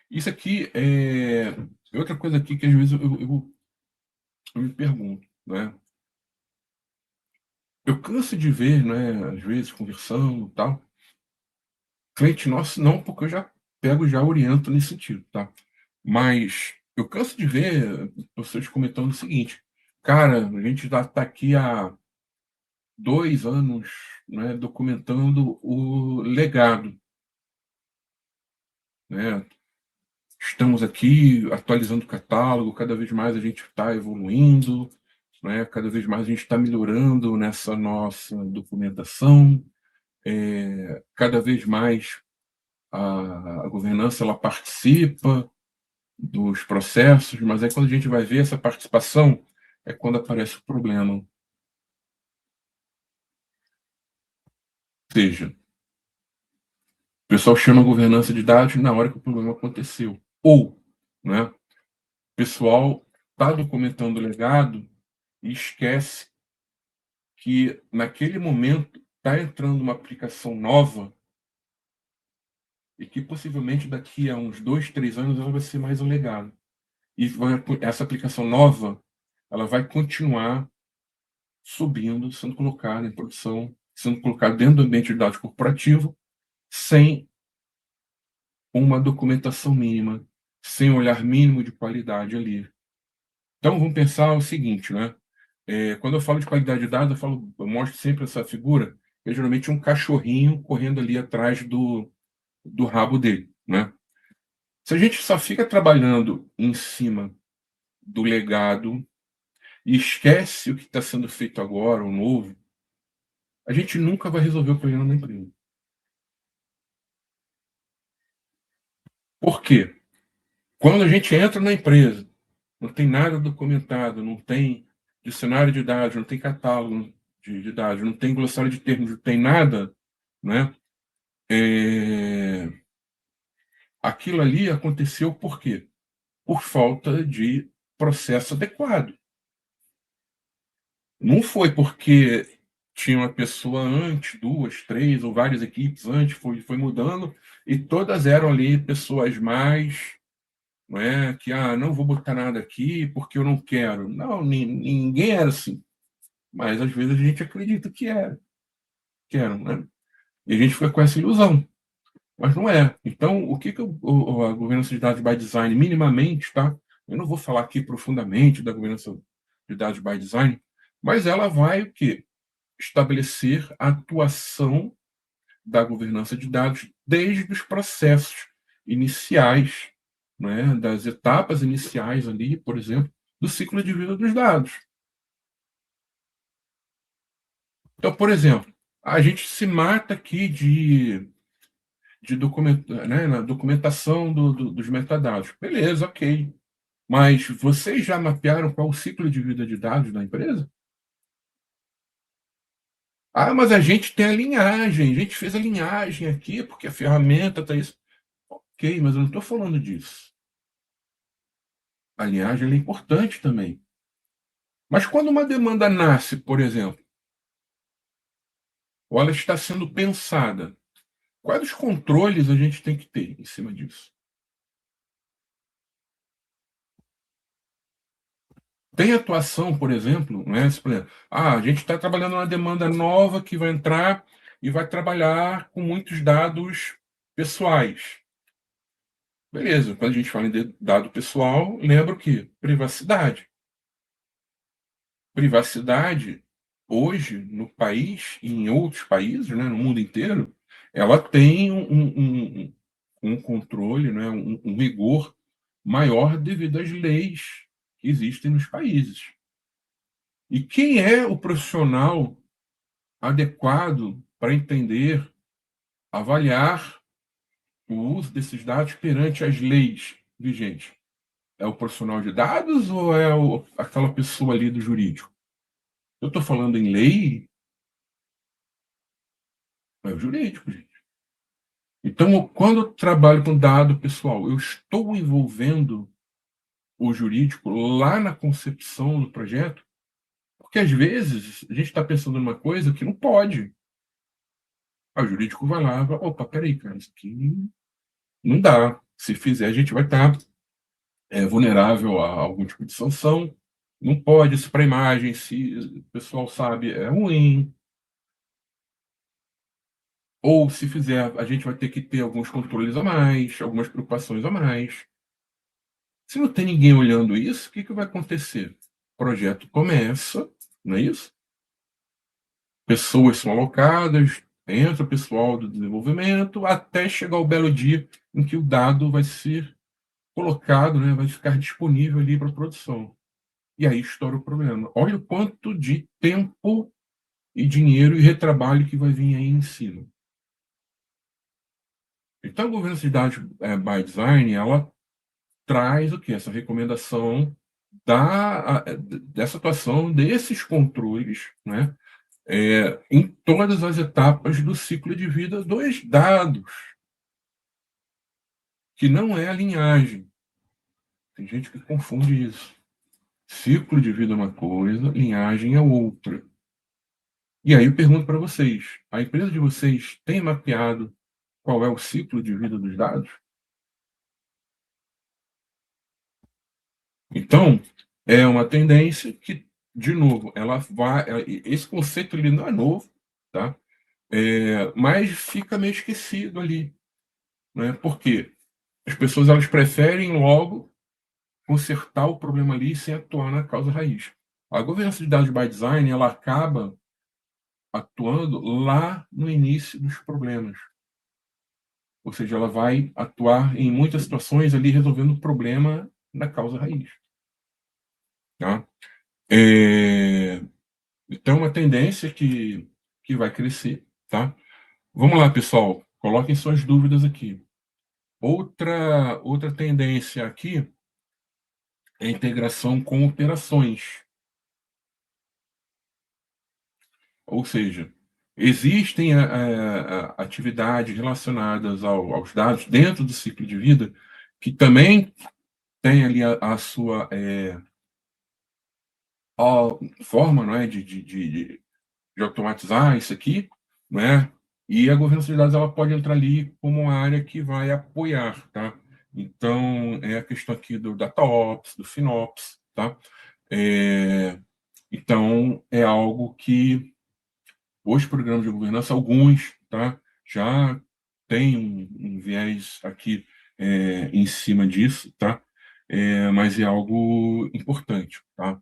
Isso aqui é outra coisa aqui que às vezes eu me pergunto, né? Eu canso de ver, né, às vezes conversando e tal, cliente nosso não, porque eu já pego, já oriento nesse sentido, tá? Mas eu canso de ver vocês comentando o seguinte: cara, a gente já está aqui há 2 anos, né, documentando o legado, né? Estamos aqui atualizando o catálogo, cada vez mais a gente está evoluindo, né? Cada vez mais a gente está melhorando nessa nossa documentação, cada vez mais a governança ela participa dos processos, mas aí quando a gente vai ver essa participação, é quando aparece o problema. Ou seja, o pessoal chama a governança de dados na hora que o problema aconteceu. Ou, né, o pessoal está documentando o legado e esquece que naquele momento está entrando uma aplicação nova e que possivelmente daqui a uns 2, 3 anos ela vai ser mais um legado. E essa aplicação nova ela vai continuar subindo, sendo colocada em produção, sendo colocada dentro do ambiente de dados corporativo, sem uma documentação mínima, sem um olhar mínimo de qualidade ali. Então vamos pensar o seguinte, né? Quando eu falo de qualidade de dados, eu mostro sempre essa figura, que é geralmente um cachorrinho correndo ali atrás do rabo dele, né? Se a gente só fica trabalhando em cima do legado e esquece o que está sendo feito agora, o novo, a gente nunca vai resolver o problema da empresa. Por quê? Quando a gente entra na empresa, não tem nada documentado, não tem dicionário de dados, não tem catálogo de dados, não tem glossário de termos, não tem nada, né? Aquilo ali aconteceu por quê? Por falta de processo adequado. Não foi porque tinha uma pessoa antes, 2, 3 ou várias equipes antes, foi mudando, e todas eram ali pessoas mais, não é? Que, não vou botar nada aqui porque eu não quero. Não, ninguém era assim. Mas às vezes a gente acredita que era, né? E a gente fica com essa ilusão. Mas não é. Então, o que a governança de dados by design, minimamente, tá? Eu não vou falar aqui profundamente da governança de dados by design, mas ela vai o quê? Estabelecer a atuação da governança de dados desde os processos iniciais, né? Das etapas iniciais ali, por exemplo, do ciclo de vida dos dados. Então, por exemplo, a gente se mata aqui né, na documentação dos metadados. Beleza, ok. Mas vocês já mapearam qual o ciclo de vida de dados da empresa? Ah, mas a gente tem a linhagem, a gente fez a linhagem aqui, porque a ferramenta está isso. Ok, mas eu não estou falando disso. A linhagem ela é importante também. Mas quando uma demanda nasce, por exemplo, ou ela está sendo pensada, quais os controles a gente tem que ter em cima disso? Tem atuação, por exemplo, né? Por exemplo, a gente está trabalhando uma demanda nova que vai entrar e vai trabalhar com muitos dados pessoais. Beleza, quando a gente fala em dado pessoal, lembra o quê? Privacidade. Privacidade, hoje, no país e em outros países, né, no mundo inteiro, ela tem um controle, né, um rigor maior devido às leis que existem nos países. E quem é o profissional adequado para entender, avaliar o uso desses dados perante as leis vigentes? É o profissional de dados ou é aquela pessoa ali do jurídico? Eu estou falando em lei, é o jurídico, gente. Então, quando eu trabalho com dado pessoal, eu estou envolvendo o jurídico lá na concepção do projeto, porque às vezes a gente está pensando numa coisa que não pode. Aí o jurídico vai lá e fala, opa, peraí, cara, isso aqui não dá. Se fizer, a gente vai estar vulnerável a algum tipo de sanção. Não pode, isso para a imagem, se o pessoal sabe, é ruim. Ou se fizer, a gente vai ter que ter alguns controles a mais, algumas preocupações a mais. Se não tem ninguém olhando isso, o que vai acontecer? O projeto começa, não é isso? Pessoas são alocadas, entra o pessoal do desenvolvimento, até chegar o belo dia em que o dado vai ser colocado, né, vai ficar disponível ali para produção. E aí estoura o problema. Olha o quanto de tempo e dinheiro e retrabalho que vai vir aí em cima. Então, a governança de dados by design, ela traz o que? Essa recomendação dessa atuação, desses controles, né? Em todas as etapas do ciclo de vida dos dados, que não é a linhagem. Tem gente que confunde isso. Ciclo de vida é uma coisa, linhagem é outra. E aí eu pergunto para vocês: a empresa de vocês tem mapeado qual é o ciclo de vida dos dados? Então, é uma tendência que, de novo, ela vai. Esse conceito ele não é novo, tá? Mas fica meio esquecido ali, né? Porque as pessoas elas preferem logo consertar o problema ali sem atuar na causa raiz. A governança de dados by design ela acaba atuando lá no início dos problemas, ou seja, ela vai atuar em muitas situações ali resolvendo o problema na causa raiz, tá? É, Então, é uma tendência que vai crescer, tá? Vamos lá, pessoal, coloquem suas dúvidas aqui. Outra tendência aqui é a integração com operações. Ou seja, existem atividades relacionadas aos dados dentro do ciclo de vida que também tem ali a sua forma, não é, de automatizar isso aqui, né? E a governança de dados ela pode entrar ali como uma área que vai apoiar, tá? Então, é a questão aqui do DataOps, do FinOps, tá? Então, é algo que os programas de governança, alguns, tá? Já tem um viés aqui em cima disso, tá? Mas é algo importante, tá?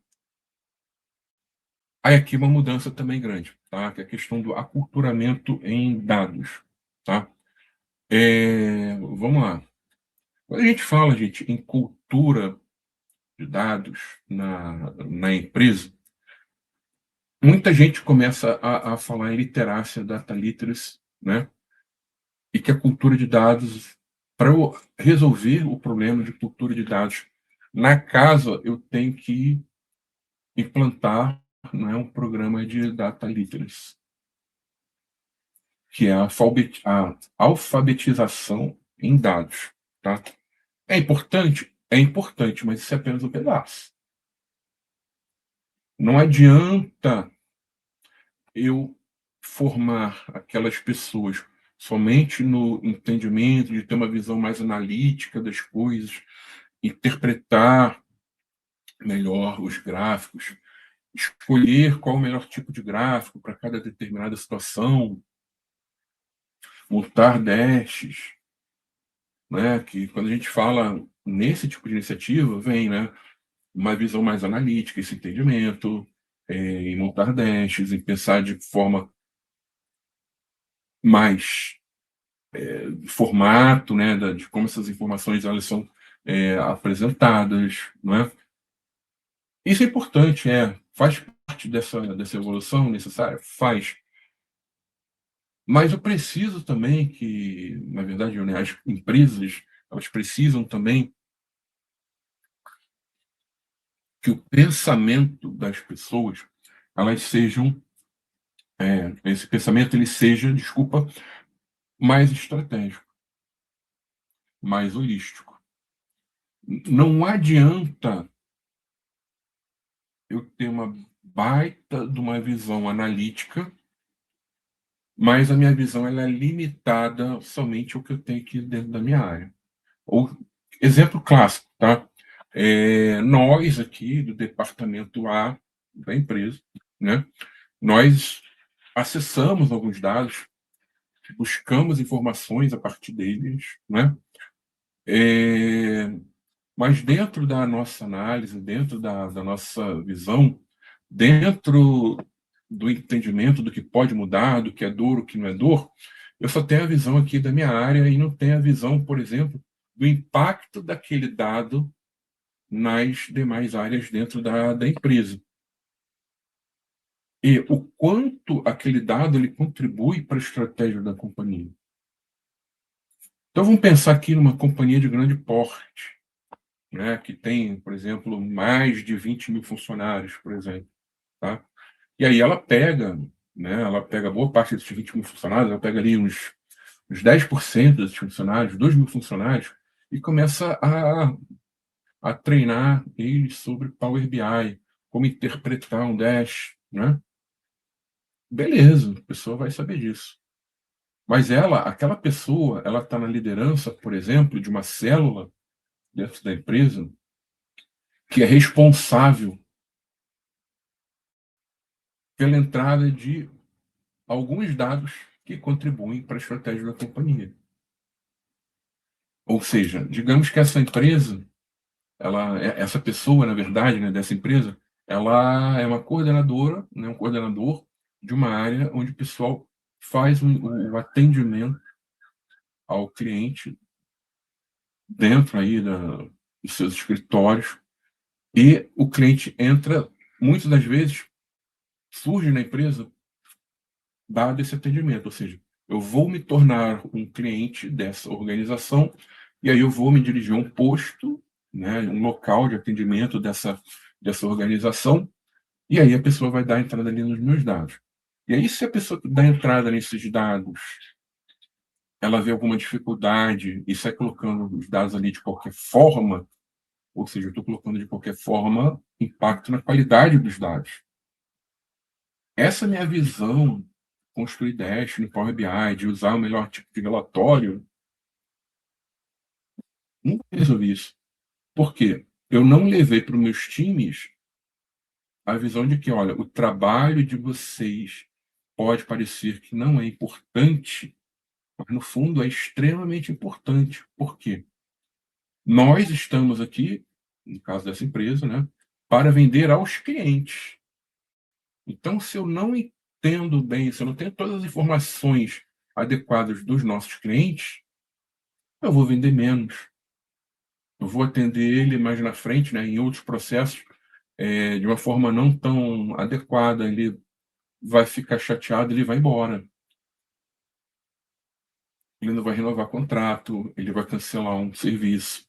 Aí aqui uma mudança também grande, tá? Que é a questão do aculturamento em dados, tá? Vamos lá. Quando a gente fala, gente, em cultura de dados na empresa, muita gente começa a falar em literácia, data literacy, né? E que a cultura de dados, para eu resolver o problema de cultura de dados na casa, eu tenho que implantar, não é, um programa de data literacy. que é a alfabetização em dados, tá? É importante? É importante, mas isso é apenas um pedaço. Não adianta eu formar aquelas pessoas somente no entendimento de ter uma visão mais analítica das coisas, interpretar melhor os gráficos, escolher qual o melhor tipo de gráfico para cada determinada situação, montar dashes, né? Que quando a gente fala nesse tipo de iniciativa, vem, né, uma visão mais analítica, esse entendimento, em montar dashes, em pensar de forma mais formato, né, de como essas informações elas são apresentadas, não é? Isso é importante, faz parte dessa evolução necessária? Faz. Mas eu preciso também que, na verdade, né, as empresas elas precisam também que o pensamento das pessoas elas sejam esse pensamento ele seja, desculpa, mais estratégico, mais holístico. Não adianta eu ter uma baita de uma visão analítica, mas a minha visão ela é limitada somente ao que eu tenho aqui dentro da minha área. Ou, exemplo clássico, tá? Nós aqui do departamento A da empresa, né? Nós acessamos alguns dados, buscamos informações a partir deles, né? Mas dentro da nossa análise, dentro da nossa visão, dentro do entendimento do que pode mudar, do que é dor, o que não é dor, eu só tenho a visão aqui da minha área e não tenho a visão, por exemplo, do impacto daquele dado nas demais áreas dentro da empresa. E o quanto aquele dado ele contribui para a estratégia da companhia. Então vamos pensar aqui numa companhia de grande porte, né, que tem, por exemplo, mais de 20 mil funcionários, por exemplo. Tá? E aí ela pega boa parte desses 20 mil funcionários, ela pega ali uns 10% desses funcionários, 2 mil funcionários, e começa a treinar eles sobre Power BI, como interpretar um dash, né? Beleza, a pessoa vai saber disso. Mas aquela pessoa, ela está na liderança, por exemplo, de uma célula dentro da empresa que é responsável pela entrada de alguns dados que contribuem para a estratégia da companhia. Ou seja, digamos que essa empresa, essa pessoa, na verdade, né, dessa empresa, ela é uma coordenadora, né, um coordenador de uma área onde o pessoal faz o atendimento ao cliente dentro aí dos seus escritórios e o cliente entra, muitas das vezes, surge na empresa dado esse atendimento, ou seja, eu vou me tornar um cliente dessa organização e aí eu vou me dirigir a um posto, né, um local de atendimento dessa organização e aí a pessoa vai dar entrada ali nos meus dados. E aí se a pessoa dá entrada nesses dados, ela vê alguma dificuldade e sai colocando os dados ali de qualquer forma, ou seja, eu estou colocando de qualquer forma impacto na qualidade dos dados. Essa é a minha visão, construir dash no Power BI, de usar o melhor tipo de relatório, nunca resolvi isso. Por quê? Eu não levei para os meus times a visão de que, olha, o trabalho de vocês pode parecer que não é importante, mas no fundo é extremamente importante. Por quê? Nós estamos aqui, no caso dessa empresa, né, para vender aos clientes. Então, se eu não entendo bem, se eu não tenho todas as informações adequadas dos nossos clientes, eu vou vender menos. Eu vou atender ele mais na frente, né, em outros processos, de uma forma não tão adequada. Ele vai ficar chateado, ele vai embora. Ele não vai renovar contrato, ele vai cancelar um serviço.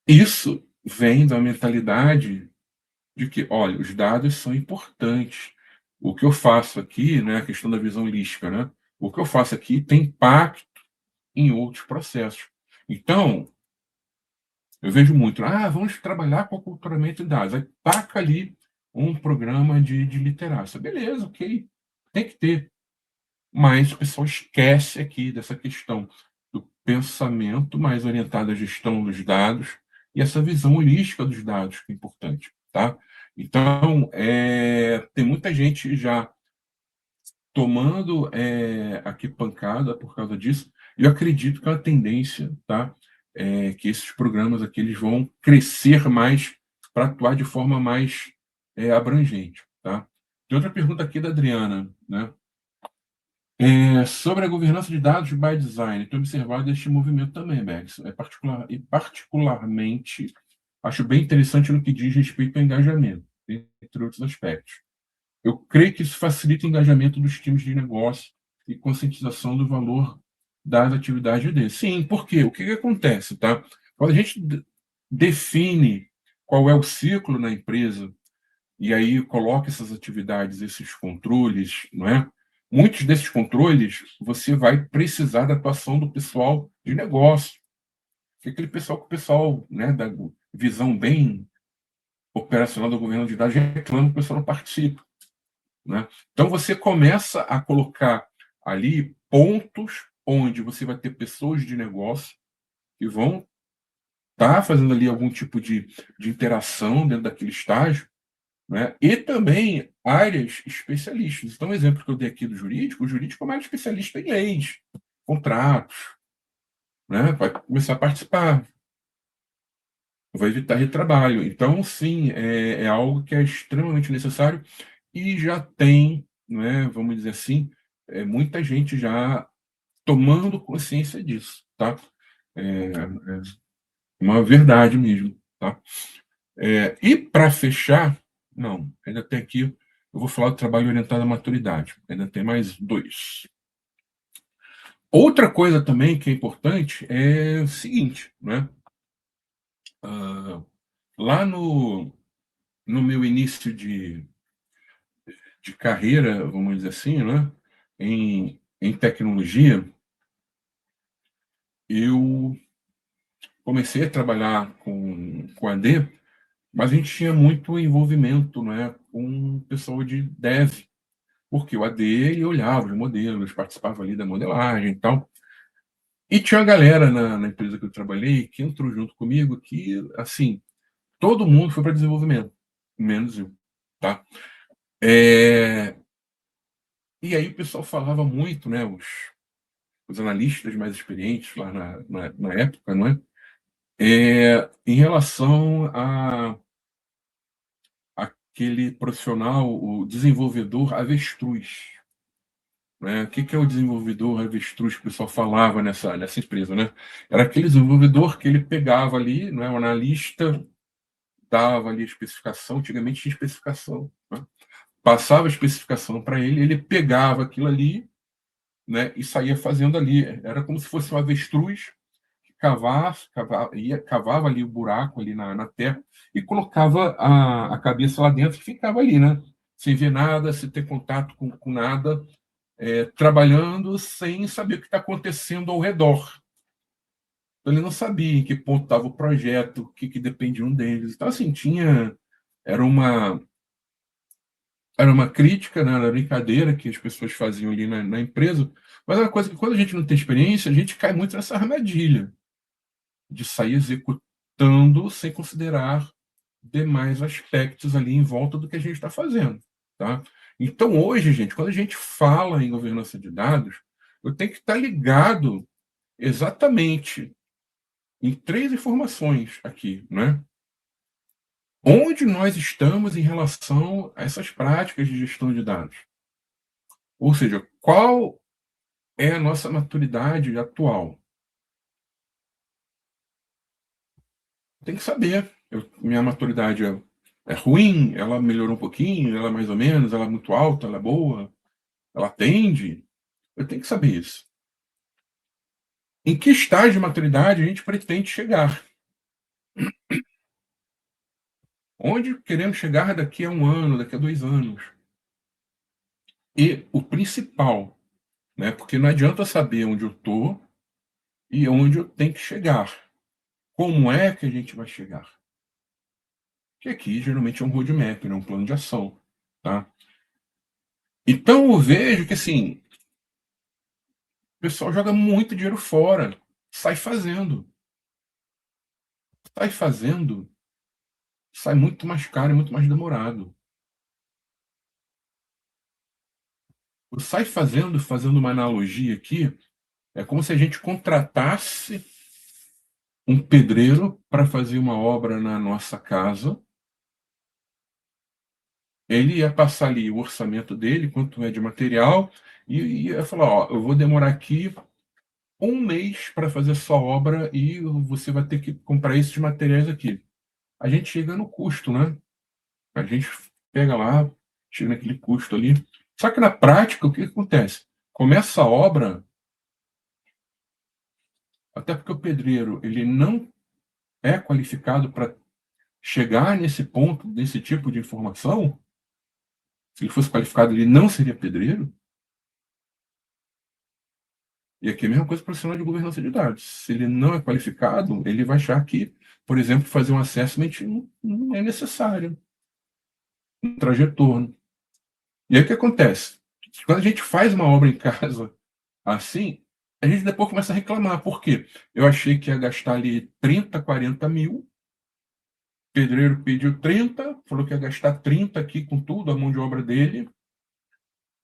Isso vem da mentalidade de que, olha, os dados são importantes, o que eu faço aqui, né, a questão da visão holística, né, o que eu faço aqui tem impacto em outros processos. Então, eu vejo muito, vamos trabalhar com aculturamento de dados. Aí taca ali um programa de literacia. Beleza, ok, tem que ter. Mas o pessoal esquece aqui dessa questão do pensamento mais orientado à gestão dos dados e essa visão holística dos dados, que é importante, tá? Então, tem muita gente já tomando aqui pancada por causa disso, e eu acredito que é uma tendência, tá? Que esses programas aqui eles vão crescer mais para atuar de forma mais abrangente, tá? Tem outra pergunta aqui da Adriana, né? Sobre a governança de dados by design, tenho observado este movimento também, Bex. Particularmente, acho bem interessante no que diz respeito ao engajamento, entre outros aspectos. Eu creio que isso facilita o engajamento dos times de negócio e conscientização do valor das atividades deles. Sim, porque o que acontece, tá? Quando a gente define qual é o ciclo na empresa e aí coloca essas atividades, esses controles, não é? Muitos desses controles você vai precisar da atuação do pessoal de negócio, que é aquele pessoal que o pessoal, né, da visão bem operacional do governo de dados reclama que o pessoal não participa, né? Então você começa a colocar ali pontos onde você vai ter pessoas de negócio que vão estar fazendo ali algum tipo de interação dentro daquele estágio, né? E também áreas especialistas. Então, o exemplo que eu dei aqui do jurídico, o jurídico é uma área especialista em leis, contratos, né? Vai começar a participar, vai evitar retrabalho. Então, sim, é algo que é extremamente necessário e já tem, né, vamos dizer assim, muita gente já tomando consciência disso, tá? É uma verdade mesmo, tá? E para fechar, não, ainda tem aqui, eu vou falar do trabalho orientado à maturidade, ainda tem mais dois. Outra coisa também que é importante é o seguinte, né? Lá no meu início de carreira, vamos dizer assim, né? Em tecnologia, eu comecei a trabalhar com AD, mas a gente tinha muito envolvimento, né, com o pessoal de dev, porque o AD ele olhava os modelos, participava ali da modelagem e tal. E tinha uma galera na empresa que eu trabalhei que entrou junto comigo que, assim, todo mundo foi para desenvolvimento, menos eu, tá? É, e aí o pessoal falava muito, né, os analistas mais experientes lá na época, não é? Em relação a aquele profissional, o desenvolvedor avestruz, né? O que é o desenvolvedor avestruz que o pessoal falava nessa empresa, né? Era aquele desenvolvedor que ele pegava ali, não é, o analista dava ali a especificação, antigamente tinha especificação, né? Passava a especificação para ele, ele pegava aquilo ali, né, e saía fazendo ali. Era como se fosse um avestruz que cavava ali o buraco ali na terra e colocava a cabeça lá dentro e ficava ali, né? Sem ver nada, sem ter contato com nada, trabalhando sem saber o que está acontecendo ao redor. Então, ele não sabia em que ponto estava o projeto, o que dependia um deles. Então, assim, era uma, era uma crítica, né? Era uma brincadeira que as pessoas faziam ali na empresa, mas é uma coisa que, quando a gente não tem experiência, a gente cai muito nessa armadilha de sair executando sem considerar demais aspectos ali em volta do que a gente está fazendo, tá? Então, hoje, gente, quando a gente fala em governança de dados, eu tenho que estar ligado exatamente em três informações aqui, né? Onde nós estamos em relação a essas práticas de gestão de dados? Ou seja, qual é a nossa maturidade atual? Tem que saber. Minha maturidade é ruim, ela melhorou um pouquinho, ela é mais ou menos, ela é muito alta, ela é boa, ela atende. Eu tenho que saber isso. Em que estágio de maturidade a gente pretende chegar? Onde queremos chegar daqui a um ano, daqui a 2 anos? E o principal, né, porque não adianta saber onde eu estou e onde eu tenho que chegar. Como é que a gente vai chegar? Que aqui geralmente é um roadmap, né, um plano de ação, tá? Então eu vejo que assim, o pessoal joga muito dinheiro fora, sai fazendo, sai fazendo, sai muito mais caro e muito mais demorado. O sai fazendo, fazendo uma analogia aqui, é como se a gente contratasse um pedreiro para fazer uma obra na nossa casa. Ele ia passar ali o orçamento dele, quanto é de material, e ia falar: ó, eu vou demorar aqui um mês para fazer sua obra e você vai ter que comprar esses materiais aqui. A gente chega no custo, né? A gente pega lá, chega naquele custo ali. Só que na prática, o que acontece? Começa a obra, até porque o pedreiro ele não é qualificado para chegar nesse ponto, desse tipo de informação. Se ele fosse qualificado, ele não seria pedreiro. E aqui é a mesma coisa para o profissional de governança de dados. Se ele não é qualificado, ele vai achar que, por exemplo, fazer um assessment não é necessário, um trajetorno. E aí o que acontece? Quando a gente faz uma obra em casa assim, a gente depois começa a reclamar. Por quê? Eu achei que ia gastar ali 30, 40 mil, o pedreiro pediu 30, falou que ia gastar 30 aqui com tudo, a mão de obra dele.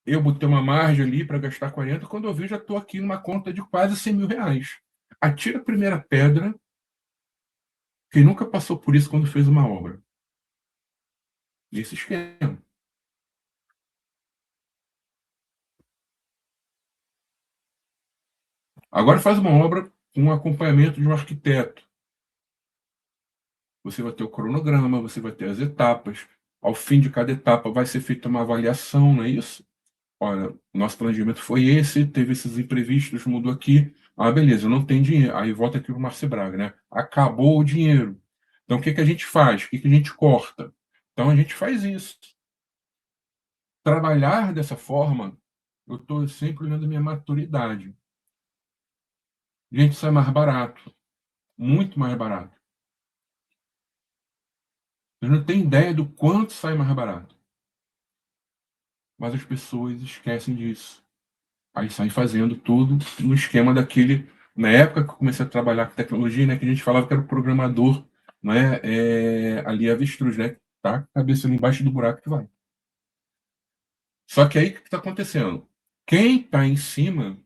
Eu botei uma margem ali para gastar 40, quando eu vi, já estou aqui numa conta de quase 100 mil reais. Atira a primeira pedra quem nunca passou por isso quando fez uma obra. Esse esquema. Agora faz uma obra com um acompanhamento de um arquiteto. Você vai ter o cronograma, você vai ter as etapas. Ao fim de cada etapa vai ser feita uma avaliação, não é isso? Olha, nosso planejamento foi esse, teve esses imprevistos, mudou aqui. Ah, beleza, não tem dinheiro. Aí volta aqui para o Márcio Braga, né? Acabou o dinheiro. Então, o que que a gente faz? O que que a gente corta? Então, a gente faz isso. Trabalhar dessa forma, eu estou sempre olhando a minha maturidade. Gente, sai mais barato, muito mais barato. Você não tem ideia do quanto sai mais barato. Mas as pessoas esquecem disso. Aí saem fazendo tudo no esquema daquele. Na época que eu comecei a trabalhar com tecnologia, né, que a gente falava que era o programador, né, ali avestruz, né? Tá? Cabeça ali embaixo do buraco que vai. Só que aí o que está acontecendo? Quem está em cima,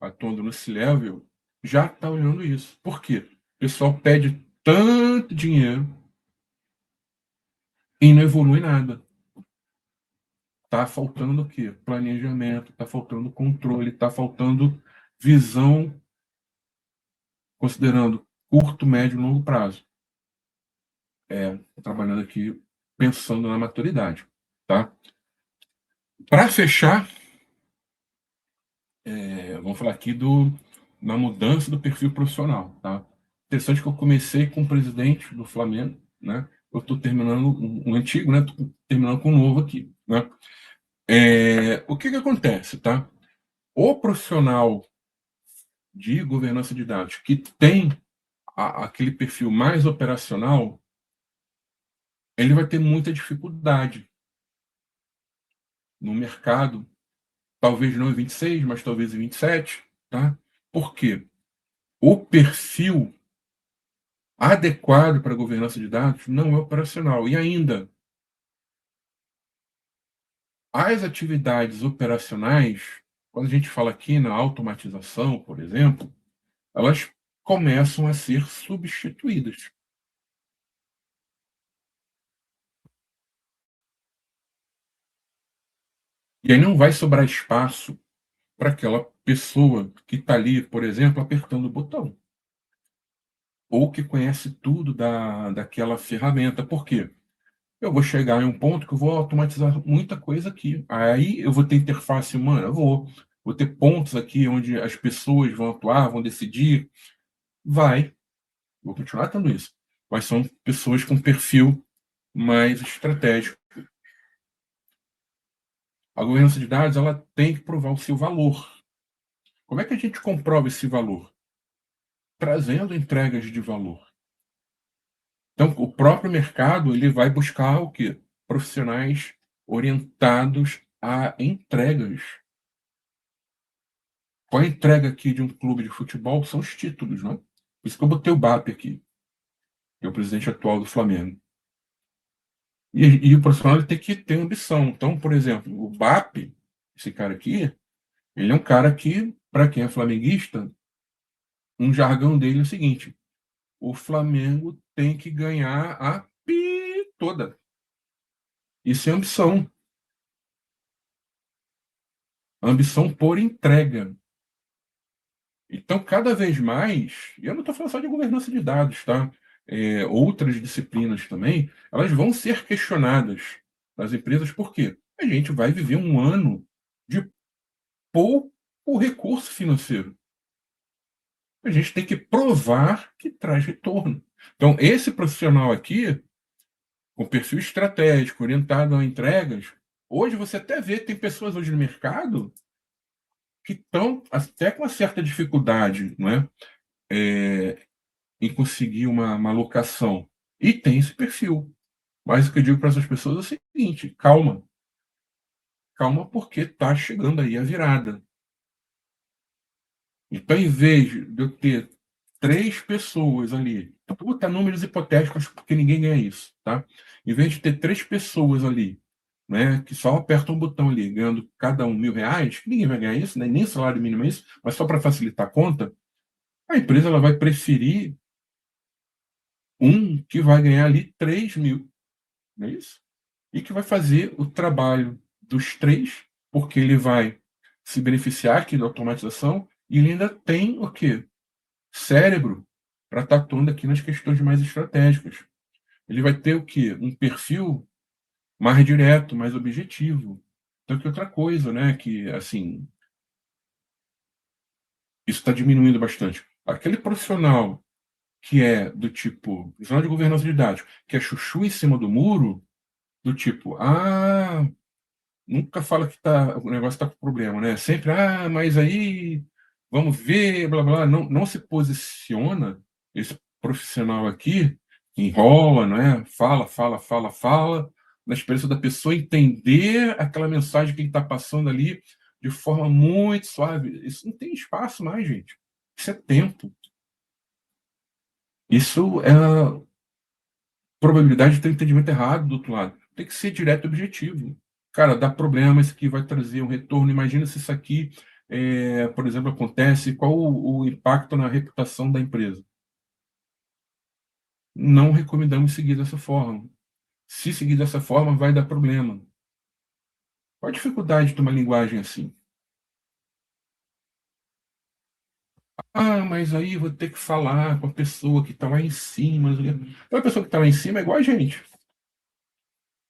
atuando no C-Level, já está olhando isso. Por quê? O pessoal pede tanto dinheiro e não evolui nada. Tá faltando o quê? Planejamento, tá faltando controle, tá faltando visão, considerando curto, médio e longo prazo. Trabalhando aqui pensando na maturidade, tá? Para fechar, vamos falar aqui na mudança do perfil profissional, tá? Interessante que eu comecei com o presidente do Flamengo, né? Eu estou terminando um antigo, né? Tô terminando com um novo aqui, né? O que que acontece, tá? O profissional de governança de dados que tem aquele perfil mais operacional, ele vai ter muita dificuldade no mercado, talvez não em 26, mas talvez em 27, tá? Por quê? O perfil adequado para a governança de dados não é operacional. E ainda, as atividades operacionais, quando a gente fala aqui na automatização, por exemplo, elas começam a ser substituídas. E aí não vai sobrar espaço para aquela pessoa que está ali, por exemplo, apertando o botão, ou que conhece tudo daquela ferramenta. Por quê? Eu vou chegar em um ponto que eu vou automatizar muita coisa aqui. Aí eu vou ter interface humana? Eu vou ter pontos aqui onde as pessoas vão atuar, vão decidir. Vai, vou continuar tendo isso. Mas são pessoas com perfil mais estratégico. A governança de dados, ela tem que provar o seu valor. Como é que a gente comprova esse valor? Trazendo entregas de valor. Então, o próprio mercado, ele vai buscar o quê? Profissionais orientados a entregas. Qual a entrega aqui de um clube de futebol? São os títulos, né? Por isso que eu botei o BAP aqui, que é o presidente atual do Flamengo. E o profissional ele tem que ter ambição. Então, por exemplo, o BAP, esse cara aqui, ele é um cara que, para quem é flamenguista, um jargão dele é o seguinte: o Flamengo tem que ganhar a toda. Isso é ambição. Ambição por entrega. Então, cada vez mais, e eu não estou falando só de governança de dados, tá? Outras disciplinas também, elas vão ser questionadas nas empresas, por quê? A gente vai viver um ano de pouco recurso financeiro. A gente tem que provar que traz retorno. Então, esse profissional aqui, com perfil estratégico, orientado a entregas, hoje você até vê, tem pessoas hoje no mercado que estão até com uma certa dificuldade, não é? Em conseguir uma locação. E tem esse perfil. Mas o que eu digo para essas pessoas é o seguinte: calma. Calma, porque está chegando aí a virada. Então, em vez de eu ter 3 pessoas ali, puta, números hipotéticos, porque ninguém ganha isso, tá? Em vez de ter 3 pessoas ali, né, que só apertam um botão ali, ganhando cada um R$ 1.000, que ninguém vai ganhar isso, né, nem salário mínimo é isso, mas só para facilitar a conta, a empresa ela vai preferir um que vai ganhar ali 3.000, não é isso? E que vai fazer o trabalho dos 3, porque ele vai se beneficiar aqui da automatização e ele ainda tem o quê? Cérebro para estar atuando aqui nas questões mais estratégicas. Ele vai ter o quê? Um perfil mais direto, mais objetivo. Então, que outra coisa, né? Que, assim, isso está diminuindo bastante. Aquele profissional que é do tipo, profissional de governança de dados, que é chuchu em cima do muro, do tipo, nunca fala que o negócio está com problema, né? Sempre, mas aí vamos ver, blá blá. Não, não se posiciona esse profissional aqui, enrola, né? Fala, fala, fala, fala, na esperança da pessoa entender aquela mensagem que ele está passando ali de forma muito suave. Isso não tem espaço mais, gente. Isso é tempo. Isso é a probabilidade de ter um entendimento errado do outro lado. Tem que ser direto e objetivo. Cara, dá problema, isso aqui vai trazer um retorno. Imagina se isso aqui, por exemplo, acontece, qual o impacto na reputação da empresa. Não recomendamos seguir dessa forma. Se seguir dessa forma, vai dar problema. Qual a dificuldade de uma linguagem assim? Mas aí vou ter que falar com a pessoa que está lá em cima. Então, a pessoa que está lá em cima é igual a gente.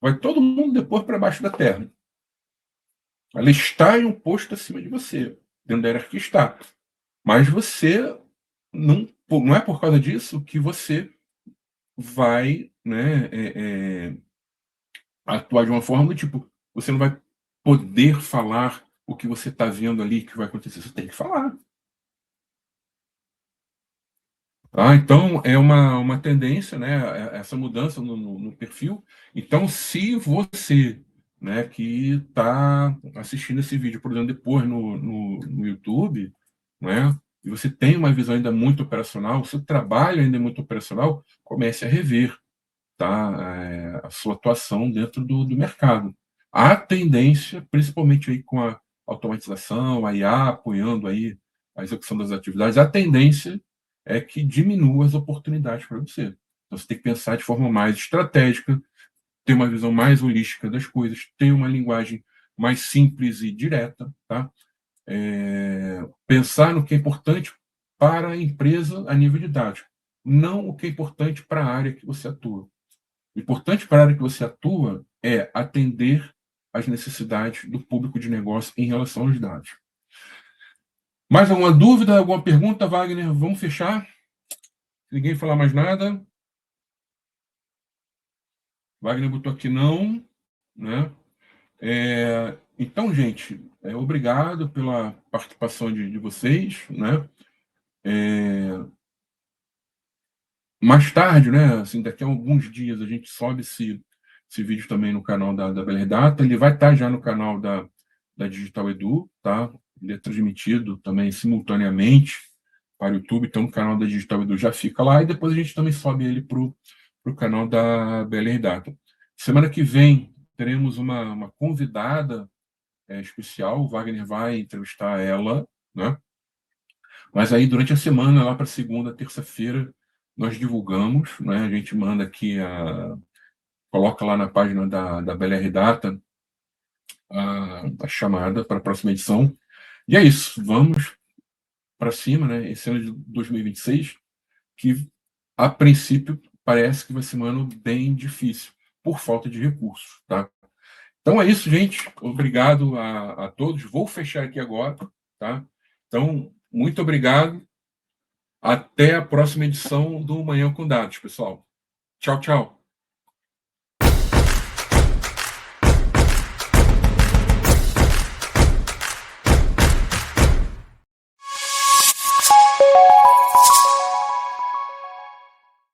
Vai todo mundo depois para baixo da terra. Ela está em um posto acima de você. Dentro da hierarquia está. Mas você não é por causa disso que você vai, né, atuar de uma forma do tipo, você não vai poder falar o que você está vendo ali que vai acontecer. Você tem que falar. Então, é uma tendência, né, essa mudança no perfil. Então, se você, né, que está assistindo esse vídeo, por exemplo, depois no YouTube, né, e você tem uma visão ainda muito operacional, o seu trabalho ainda é muito operacional, comece a rever, tá, a sua atuação dentro do mercado. Há tendência, principalmente aí com a automatização, a IA apoiando aí a execução das atividades, a tendência é que diminua as oportunidades para você. Então, você tem que pensar de forma mais estratégica, ter uma visão mais holística das coisas, ter uma linguagem mais simples e direta, tá? Pensar no que é importante para a empresa a nível de dados, não o que é importante para a área que você atua. O importante para a área que você atua é atender às necessidades do público de negócio em relação aos dados. Mais alguma dúvida, alguma pergunta, Wagner? Vamos fechar? Ninguém falar mais nada. Wagner botou aqui não, né? Então, gente, obrigado pela participação de vocês, né? Mais tarde, né? Assim, daqui a alguns dias a gente sobe esse vídeo também no canal da Bela Data. Ele vai estar já no canal da Digital Edu, tá? Ele é transmitido também simultaneamente para o YouTube, então o canal da Digital Edu já fica lá e depois a gente também sobe ele para o canal da Bela Data. Semana que vem teremos uma convidada especial, o Wagner vai entrevistar ela, né? Mas aí, durante a semana, lá para segunda, terça-feira, nós divulgamos, né? A gente manda aqui, coloca lá na página da BLR Data a chamada para a próxima edição. E é isso, vamos para cima, né? Esse ano de 2026, que a princípio parece que vai ser um ano bem difícil, por falta de recursos, tá? Então é isso, gente. Obrigado a todos. Vou fechar aqui agora, tá? Então, muito obrigado. Até a próxima edição do Manhã com Dados, pessoal. Tchau, tchau.